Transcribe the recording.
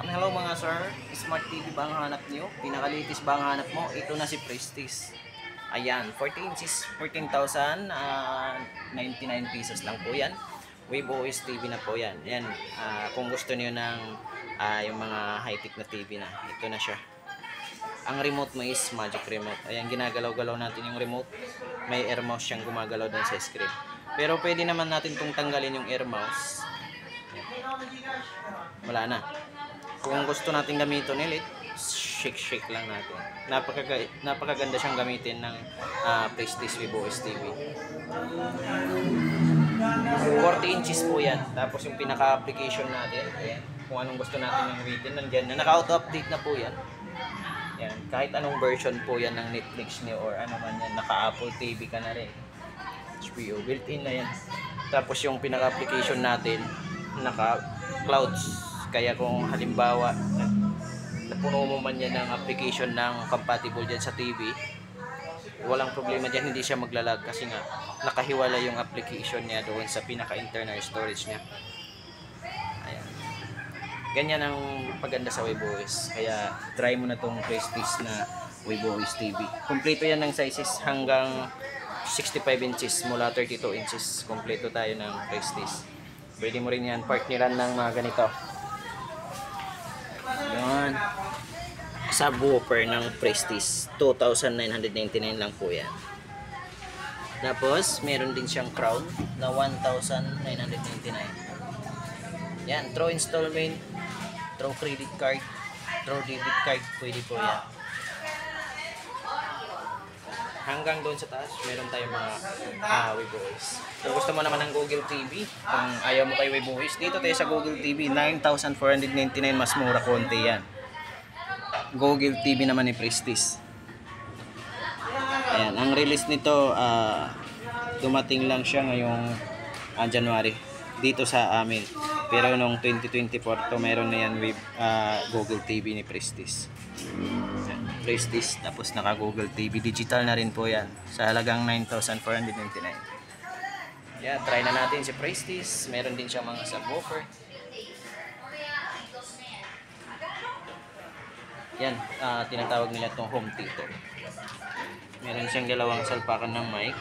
Hello mga sir, Smart TV ba ang hanap nyo? Pinakalitis ba ang hanap mo? Ito na si Prestige. Ayan, 14 inches, 14,099 pesos lang po yan. Wave OS TV na po yan. Ayan, kung gusto niyo ng yung mga high-tech na TV na, ito na siya. Ang remote mo is magic remote. Ayan, ginagalaw-galaw natin yung remote. May air mouse siyang gumagalaw dun sa screen. Pero pwede naman natin itong tanggalin yung air mouse. Ayan. Wala na. Kung gusto natin gamitin ulit, shake lang natin. Napakaganda siyang gamitin ng Prestige Wave OS TV. 40 inches po yan. Tapos yung pinaka-application natin, ayan, kung anong gusto natin yung gamitin, nandiyan na. Naka-auto-update na po yan. Yan. Kahit anong version po yan ng Netflix niyo or ano man yan, naka-Apple TV ka na rin. HBO, built-in na yan. Tapos yung pinaka-application natin, naka-clouds. Kaya kung halimbawa napuno mo man yan ng application ng compatible dyan sa TV, walang problema dyan, hindi siya maglalag kasi nga nakahiwala yung application niya doon sa pinaka-internal storage niya. Ayan. Ganyan ang paganda sa Wave OS. Kaya try mo na tong Prestige na Wave OS TV. Kompleto yan ng sizes hanggang 65 inches mula 32 inches. Kompleto tayo ng Prestige. Pwede mo rin yan partneran ng mga ganito. Yan. Subwoofer ng Prestige. 2,999 lang po yan. Tapos, meron din siyang crown na 1,999. Yan. Through installment, through credit card, through debit card, pwede po yan. Hanggang doon sa taas, meron tayong mga Wave OS. Kung gusto mo naman ng Google TV, kung ayaw mo kay Wave OS, dito tayo sa Google TV, 9,499, mas mura konti yan. Google TV naman ni Prestige. Ayan, ang release nito, dumating lang siya ngayong January, dito sa amin. Pero noong 2024 to, meron na yan with Google TV ni Prestige. Prestige, tapos naka Google TV, digital na rin po yan sa halagang 9,499. Yeah, try na natin si Prestige. Meron din siyang mga subwoofer. Yan, tinatawag nila itong home theater. Meron siyang dalawang salpakan ng mic.